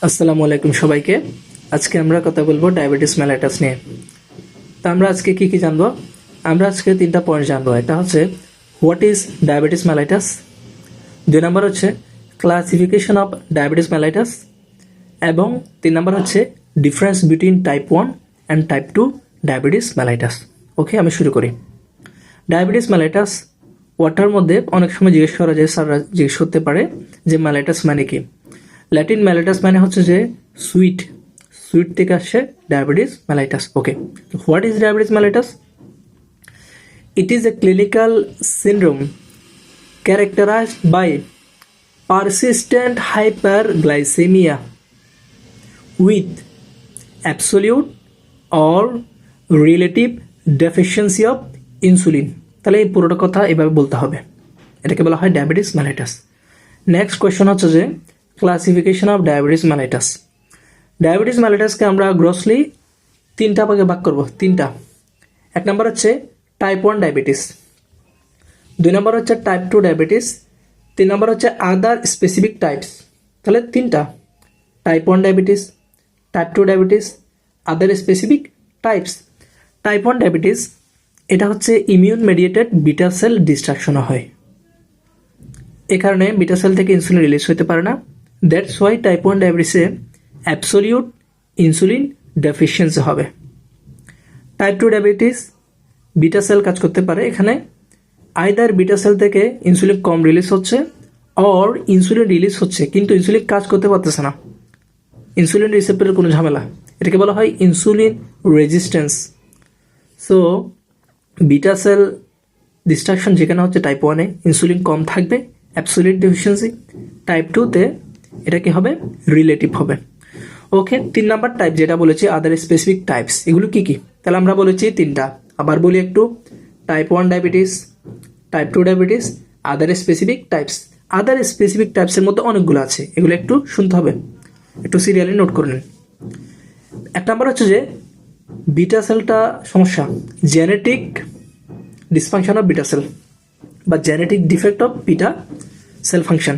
আসসালামু আলাইকুম সবাইকে। আজকে আমরা কথা বলবো ডায়াবেটিস মেলাইটাস নিয়ে। তো আমরা আজকে কি জানবো? আমরা আজকে 3টা পয়েন্ট জানবো। এটা হচ্ছে হোয়াট ইজ ডায়াবেটিস মেলাইটাস, 2 নম্বর হচ্ছে ক্লাসিফিকেশন অফ ডায়াবেটিস মেলাইটাস, এবং 3 নম্বর হচ্ছে difference between type 1 and type 2 diabetes mellitus. Okay, আমি শুরু করি। ডায়াবেটিস মেলাইটাস ওয়াটার মধ্যে অনেক সময় জিজ্ঞেস করা যায়, স্যাররা জিজ্ঞেস করতে পারে যে মেলাইটাস মানে কি। ল্যাটিন মেলাইটাস মানে হচ্ছে যে সুইট থেকে আসছে diabetes mellitus. Okay, what is diabetes mellitus? It is a clinical syndrome characterized by persistent hyperglycemia with absolute or relative deficiency of insulin। তাহলে এই পুরোটা কথা এভাবে বলতে হবে, এটাকে বলা হয় ডায়াবেটিস মেলাইটাস। নেক্সট কোয়েশ্চন হচ্ছে যে classification of diabetes mellitus. Diabetes মেলাইটাসকে আমরা গ্রসলি 3টা ভাগে ভাগ করব। 3টা। 1 নম্বর হচ্ছে টাইপ 1 ডায়াবেটিস, 2 নম্বর হচ্ছে টাইপ 2 ডায়াবেটিস, 3 নম্বর হচ্ছে আদার স্পেসিফিক টাইপস। তাহলে 3টা, type 1 diabetes, type 2 diabetes, other specific types. Type 1 diabetes এটা হচ্ছে ইমিউন মেডিয়েটেড বিটা সেল ডিস্ট্রাকশনও হয়, এ কারণে বিটা সেল থেকে ইনসুলিন রিলিজ হতে পারে না। দ্যাটস ওয়াই টাইপ 1 ডায়াবেটিসে অ্যাবসোলিউট ইনসুলিন ডেফিসিয়েন্সি হবে। টাইপ 2 ডায়াবেটিস বিটা সেল কাজ করতে পারে, এখানে আইদার বিটা সেল থেকে ইনসুলিন কম রিলিজ হচ্ছে অর ইনসুলিন রিলিজ হচ্ছে কিন্তু ইনসুলিন কাজ করতে পারতেছে না, ইনসুলিন রিসেপ্টরের কোনো ঝামেলা, এটাকে বলা হয় insulin resistance. So beta cell destruction যেখানে হচ্ছে টাইপ 1-এ ইনসুলিন কম থাকবে, অ্যাবসোলিউট ডেফিসিয়েন্সি। টাইপ 2-তে এটা কি হবে? রিলেটিভ হবে। ওকে, 3 নাম্বার টাইপ যেটা বলেছি আদার স্পেসিফিক টাইপস, এগুলো কি কি? তাহলে আমরা বলেছি 3টা, আবার বলি একটু। Type 1 diabetes, type 2 diabetes, other specific types. আদার স্পেসিফিক টাইপসের মধ্যে অনেকগুলো আছে, এগুলো একটু শুনতে হবে, একটু সিরিয়ালি নোট করে নিন। 1 নাম্বার হচ্ছে যে বিটা সেলটা সমস্যা, genetic dysfunction of beta cell বা genetic defect of beta cell function.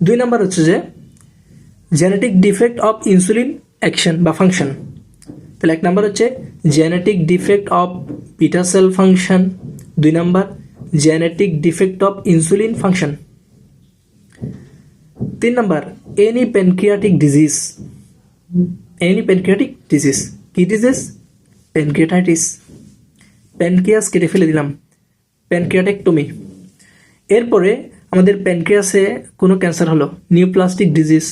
2 number হচ্ছে যে genetic defect of insulin action বা ফাংশন। তাহলে 1 নাম্বার হচ্ছে genetic defect of beta cell function, 2 number genetic defect of insulin function. 3 number any pancreatic disease. Any pancreatic disease কি disease? Pancreatitis, pancreas কেটে ফেলে দিলাম, প্যানক্রিয়াটেক্টমি। এরপরে আমাদের প্যানক্রিয়াসে কোনো ক্যান্সার হলো, নিউপ্লাস্টিক ডিজিজ।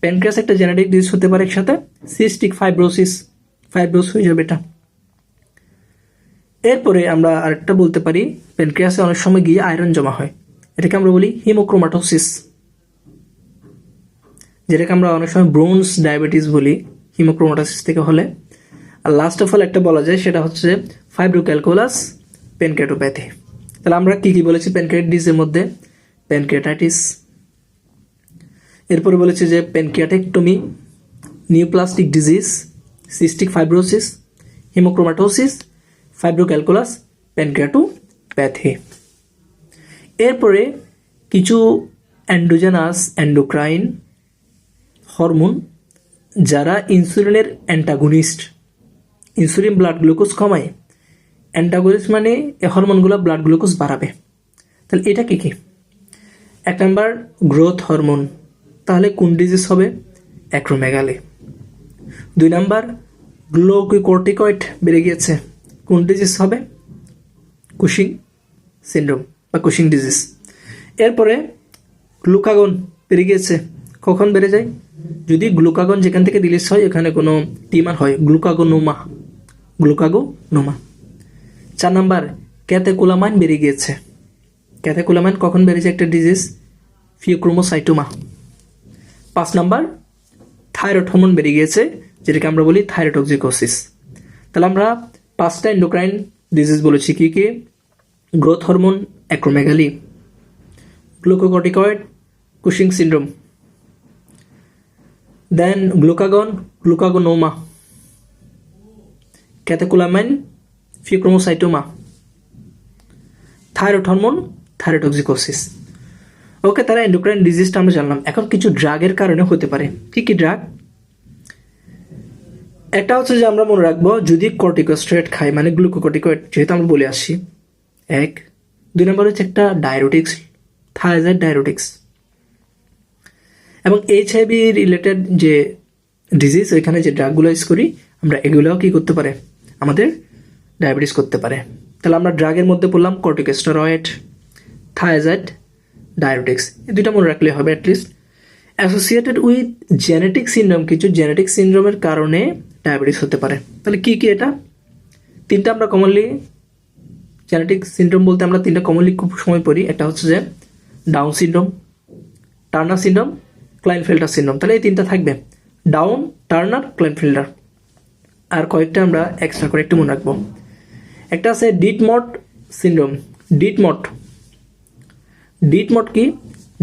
প্যানক্রিয়াস একটা জেনেটিক ডিজিজ হতে পারে, একসাথে সিস্টিক ফাইব্রোসিস, ফাইব্রোস হয়ে যাবে এটা। এরপরে আমরা আরেকটা বলতে পারি, প্যানক্রিয়াসে অনেক সময় গিয়ে আয়রন জমা হয়, এটাকে আমরা বলি হিমোক্রোমাটোসিস, যেটাকে আমরা অনেক সময় ব্রোনস ডায়াবেটিস বলি, হিমোক্রোমাটোসিস থেকে হলে। আর লাস্ট অফ অল একটা বলা যায়, সেটা হচ্ছে ফাইব্রোক্যালকুলাস প্যানক্রিয়াটোপ্যাথি। তাহলে আমরা কি বলেছি প্যানক্রিয়াটিসের মধ্যে? প্যানক্রিয়াটাইটিস, এরপরে বলেছি যে pancreatectomy, neoplastic disease, cystic fibrosis, haemochromatosis, fibrocalculous pancreatopathy. এরপরে কিছু অ্যান্ডোজেনাস এন্ডোক্রাইন হরমোন যারা ইনসুলিনের অ্যান্টাগনিস্ট, ইনসুলিন ব্লাড গ্লুকোজ কমায়, অ্যান্টাগনিস্ট মানে এই হরমোনগুলো ব্লাড গ্লুকোজ বাড়াবে। তাহলে এটা কি কি? 1 নাম্বার গ্রোথ হরমোন, তাহলে কোন ডিজিজ হবে? অ্যাক্রোমেগালি। 2 নাম্বার গ্লুকোকর্টিকয়েড বেড়ে গিয়েছে, কোন ডিজিজ হবে? কুশিং সিন্ড্রোম বা কুশিং ডিজিজ। এরপরে গ্লুকাগন বেড়ে গিয়েছে, কখন বেড়ে যায়? যদি গ্লুকাগন যেখান থেকে রিলিজ হয় এখানে কোনো টিমার হয়, গ্লুকাগোনোমা, গ্লুকাগোনোমা। 4 নাম্বার ক্যাতেকোলামাইন বেড়ে গিয়েছে, ক্যাতেকোলামাইন কখন বেড়েছে? একটা disease, pheochromocytoma. 5 number thyroid hormone বেড়ে গিয়েছে, যেটাকে আমরা বলি থাইরোটক্সিকোসিস। তাহলে আমরা 5টা এন্ডোক্রাইন ডিজিজ বলেছি, কি কি? Growth hormone, acromegaly, glucocorticoid, Cushing syndrome, then glucagon, glucagonoma, catecholamine, pheochromocytoma, thyroid hormone, thyrotoxicosis. Okay, তারা এন্ডোক্রাইন ডিজিজটা আমরা জানলাম। এখন কিছু ড্রাগের কারণে হতে পারে। কি কি ড্রাগ? একটা হচ্ছে যে আমরা মনে রাখবো যদি কর্টিকোস্টেরয়েড খাই, মানে গ্লুকোকর্টিকয়েড, যেহেতু আমরা বলে আসছি, এক। 2 নম্বর হচ্ছে একটা ডায়রোটিক্স, থায়াজাইড ডায়রোটিক্স। এবং এইচআইভি রিলেটেড যে ডিজিজ, ওইখানে যে ড্রাগগুলো ইউজ করি আমরা, এগুলোও কি করতে পারে, আমাদের ডায়াবেটিস করতে পারে। তাহলে আমরা ড্রাগের মধ্যে পড়লাম কর্টিকোস্টেরয়েড, থায়াজাইড, ডায়রোটিক্স, এই দুইটা মনে রাখলে হবে at least. Associated with genetic syndrome, কিছু জেনেটিক সিনড্রোমের কারণে ডায়াবেটিস হতে পারে। তাহলে কি কি এটা? তিনটা আমরা কমনলি, জেনেটিক সিনড্রোম বলতে আমরা তিনটা কমনলি খুব সময় পড়ি। একটা হচ্ছে যে Down syndrome, Turner syndrome, Klinefelter syndrome. তাহলে এই তিনটা থাকবে, ডাউন, টার্নার, ক্লাইনফেল্টার। আর কয়েকটা আমরা এক্সট্রা করে একটু মনে রাখবো। একটা আছে ডিটমট সিনড্রোম। ডিটমট, ডিটমট কি?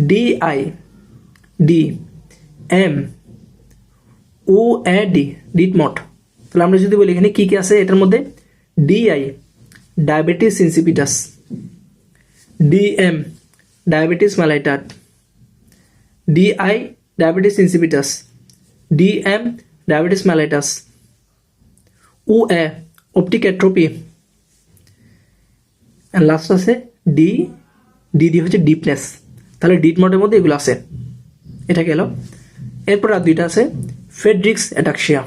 DI DM OAD, ডিটমট। তাহলে আমরা যদি বলি এখানে কি কি আছে এটার মধ্যে, DI diabetes insipidus, DM diabetes mellitus, DI diabetes insipidus, DM diabetes mellitus, OA optic atrophy, আর লাস্ট আছে ডি হচ্ছে ডিপনেস। তাহলে ডিটমটের মধ্যে এগুলো আছে, এটা গেল। এরপর আর দুইটা আছে ফ্রেডরিক্স অ্যাটাক্সিয়া,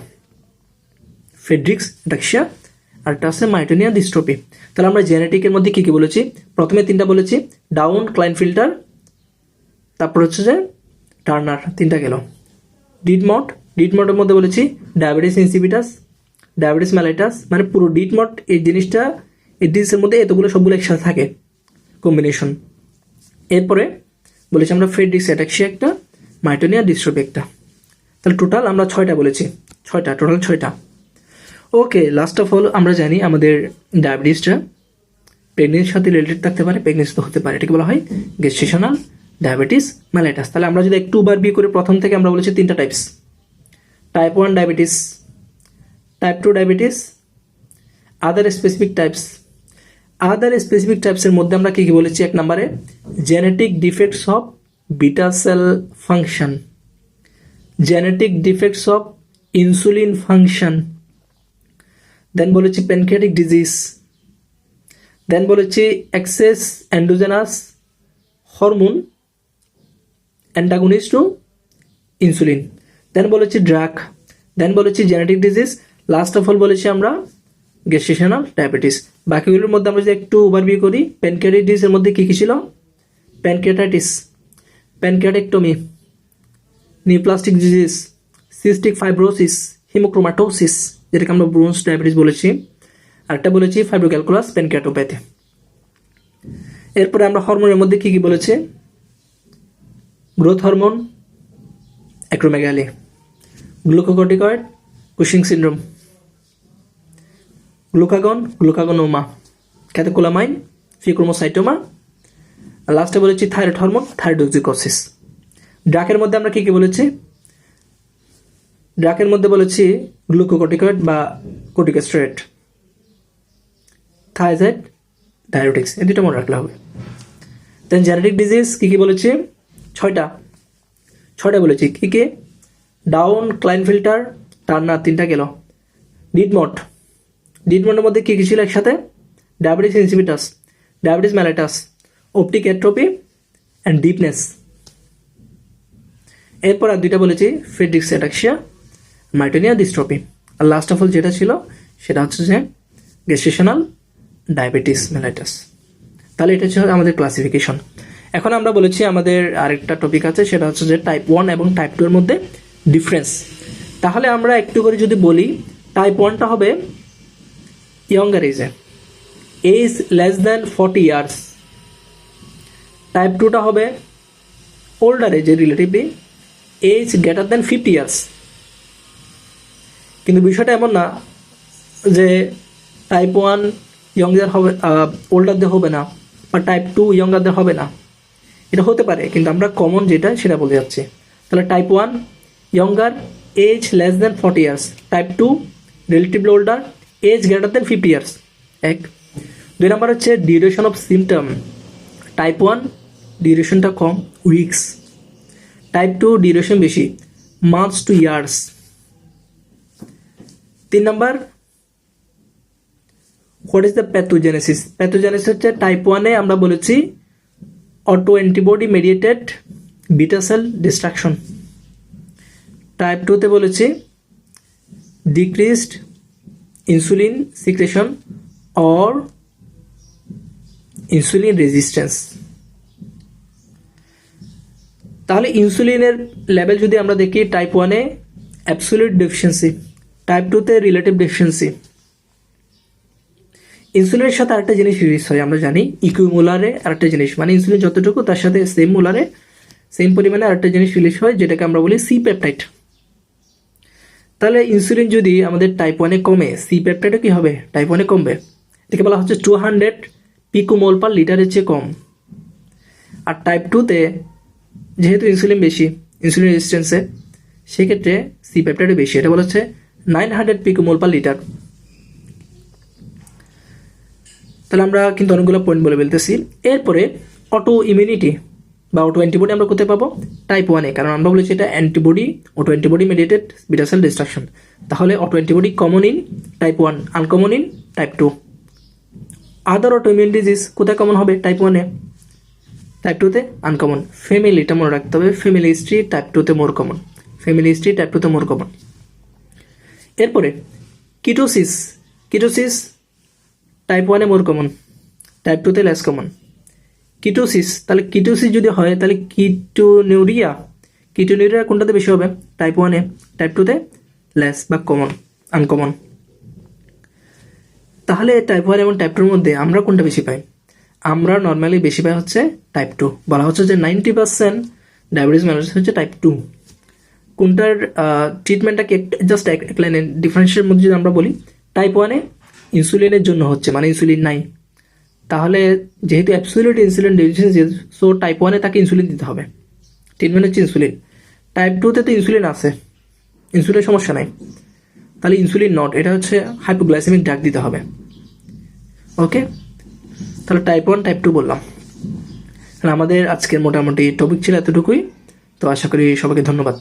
ফ্রেডরিক্স অ্যাটাক্সিয়া, আর একটা আছে মাইটোনিয়া ডিস্ট্রফি। তাহলে আমরা জেনেটিকের মধ্যে কি কি বলেছি? প্রথমে তিনটা বলেছি, ডাউন, ক্লাইনফিল্টার, তারপর হচ্ছে যে টার্নার, তিনটা গেল। ডিটমটের মধ্যে বলেছি ডায়াবেটিস ইনসিপিটাস, ডায়াবেটিস মেলাইটাস, মানে পুরো ডিটমট এই জিনিসটা, এই ডিজিজের মধ্যে এতগুলো সবগুলো একসাথে থাকে, কম্বিনেশন। এরপরে বলেছি আমরা ফ্রেডরিক্স অ্যাটাক্সিয়া একটা, মাইটোনিয়া ডিস্ট্রফি একটা। তাহলে টোটাল আমরা 6টা বলেছি, টোটাল 6টা। ওকে, লাস্ট অফ অল আমরা জানি আমাদের ডায়াবেটিসটা প্রেগনেন্সির সাথে রিলেটেড থাকতে পারে, প্রেগনেন্সি তো হতে পারে। এটাকে বলা হয় গেস্টেশনাল ডায়াবেটিস মেলাইটাস। তাহলে আমরা যদি একটু বার বিয়ে করে প্রথম থেকে আমরা বলেছি তিনটা types, type 1 diabetes, type 2 diabetes, other specific types. আদার স্পেসিফিক টাইপসের মধ্যে আমরা কি কি বলেছি? 1 নম্বরে genetic defects of beta cell function, genetic defects of insulin function, then বলেছি প্যানক্রিয়াটিক ডিজিজ, দেন বলেছি excess endogenous hormone antagonist to insulin, then বলেছি ড্রাগ, দেন বলেছি genetic disease, last of all বলেছি আমরা গেস্টেশনাল ডায়াবেটিস। বাকিগুলোর মধ্যে আমরা যদি একটু ওভারভিউ করি, প্যানক্রিয়াটিক ডিজিজের মধ্যে কী কী ছিল? Pancreatitis, pancreatectomy, neoplastic disease, cystic fibrosis, haemochromatosis, যেটাকে আমরা ব্রোঞ্জ ডায়াবেটিস বলেছি, আরেকটা বলেছি ফাইব্রোক্যালকুলাস প্যানক্রিয়াটোপ্যাথি। এরপরে আমরা হরমোনের মধ্যে কী কী বলেছি? Growth hormone, acromegaly, glucocorticoid, Cushing syndrome, glucagonoma, catecholamine, pheochromocytoma, আর লাস্টে বলেছি থাইরয়েড হরমোন, থাইরয়েডোক্সিকোসিস। ড্রাগের মধ্যে আমরা কী কী বলেছি? ড্রাগের মধ্যে বলেছি গ্লুকোকর্টিকয়েড বা কর্টিকোস্টেরয়েড, থায়াজাইড, ডায়রোটিক্স, এই দুটো মনে রাখলে হবে। দেন জেনেটিক ডিজিজ কী কী বলেছি? 6টা বলেছি। কী কী? ডাউন, ক্লাইনফিল্টার, টার্নার, 3টা গেল। ডিটমটের মধ্যে কী কী ছিল একসাথে? Diabetes insipidus, diabetes mellitus, optic atrophy and deafness. এরপর আর দুইটা বলেছি ফ্রেডরিক্স অ্যাটাক্সিয়া, মাইটোনিয়া ডিস্ট্রফি, আর লাস্ট অফ অল যেটা ছিল সেটা হচ্ছে যে গেস্টেশনাল ডায়াবেটিস মেলাইটাস। তাহলে এটা হচ্ছে আমাদের ক্লাসিফিকেশন। এখন আমরা বলেছি আমাদের আরেকটা টপিক আছে, সেটা হচ্ছে যে টাইপ 1 এবং টাইপ 2 এর মধ্যে ডিফারেন্স। তাহলে আমরা একটু করে যদি বলি, টাইপ 1টা হবে ইয়ঙ্গার এজে, age less than 40 years. Type 2টা হবে ওল্ডার এজে relatively, age greater than 50 years. কিন্তু বিষয়টা এমন না যে টাইপ 1 ইয়ঙ্গার হবে, ওল্ডারদের হবে না, বা টাইপ 2 ইয়ঙ্গারদের হবে না। এটা হতে পারে, কিন্তু আমরা কমন যেটা সেটা বলে যাচ্ছি। তাহলে type 1 younger, age less than 40 years. Type 2 relatively older, age greater than 50 years. 1 2 নম্বর হচ্ছে ডিউরেশন অফ সিমটম। টাইপ 1 ডিউরেশনটা কম, উইকস। টাইপ 2 ডিউরেশন বেশি, months to years. 3 number, what is the pathogenesis? Pathogenesis হচ্ছে টাইপ 1-এ আমরা বলেছি auto antibody mediated beta cell destruction. Type 2-তে বলেছি decreased insulin secretion or insulin resistance. তাহলে ইনসুলিনের লেভেল যদি আমরা দেখি, টাইপ 1-এ অ্যাবসোলিউট ডেফিসিয়েন্সি, টাইপ 2-তে রিলেটিভ ডেফিসিয়েন্সি। ইনসুলিনের সাথে আরেকটা জিনিস রিলিজ হয়, আমরা জানি ইকুইমোলারে আরেকটা জিনিস, মানে ইনসুলিন যতটুকু তার সাথে সেম মোলারে সেম পরিমাণে আরেকটা জিনিস রিলিজ হয়, যেটাকে আমরা বলি সি পেপটাইড। তাহলে ইনসুলিন যদি আমাদের টাইপ 1-এ কমে, সি পেপটাইডও কি হবে? টাইপ 1-এ কমবে। এটাকে বলা হচ্ছে 200 পিকোমোল পার লিটারের চেয়ে কম। আর টাইপ 2-তে যেহেতু ইনসুলিন বেশি, ইনসুলিন রেজিস্ট্যান্সে, সেক্ষেত্রে সি পেপটাইডও বেশি, এটা বলা হচ্ছে 900 পিকোমোল পার লিটার। তাহলে আমরা কিন্তু অনেকগুলো পয়েন্ট বলে ফেলতেছি। এরপরে অটো ইমিউনিটি বা অটো অ্যান্টিবডি আমরা কোথায় পাবো? টাইপ 1-এ, কারণ আমরা বলেছি এটা antibody, auto antibody mediated beta cell destruction. তাহলে auto antibody common in type 1, uncommon in type 2। Other auto immune disease কোথায় কমন হবে? টাইপ 1-এ, টাইপ 2-তে আনকমন। ফ্যামিলিটা মনে রাখতে হবে, ফ্যামিলি হিস্ট্রি টাইপ 2-তে more common, family history type 2-তে মোর কমন। এরপরে কিটোসিস, কিটোসিস টাইপ 1-এ মোর কমন, টাইপ 2-তে লেস কমন। কিটোসিস, তাহলে কিটোসিস যদি হয় তাহলে কিটোনিউরিয়া, কিটোনিউরিয়া কোনটাতে বেশি হবে? টাইপ 1-এ, টাইপ 2-তে লেস বা কমন, আনকমন। তাহলে টাইপ 1 এবং টাইপ 2-এর মধ্যে আমরা কোনটা বেশি পাই? আমরা নর্মালি বেশি পাই হচ্ছে টাইপ 2। বলা হচ্ছে যে 90% ডায়াবেটিস মেলাইটাস হচ্ছে টাইপ 2। কোনটার ট্রিটমেন্টটাকে জাস্ট এক লাইনে ডিফারেন্সের মধ্যে যদি আমরা বলি, টাইপ 1-এ ইনসুলিনের জন্য হচ্ছে, মানে ইনসুলিন নাই, তাহলে যেহেতু absolute insulin deficiency, so type 1-এ তাকে ইনসুলিন দিতে হবে, ট্রিটমেন্ট হচ্ছে ইনসুলিন। টাইপ 2-তে তো ইনসুলিন আছে, ইনসুলিনের সমস্যা নাই, তাহলে ইনসুলিন নট, এটা হচ্ছে হাইপোগ্লাইসেমিক ড্রাগ দিতে হবে। ওকে, তাহলে টাইপ 1 টাইপ 2 বললাম। আমাদের আজকের মোটামুটি টপিক ছিল এতটুকুই। তো আশা করি সবাইকে ধন্যবাদ।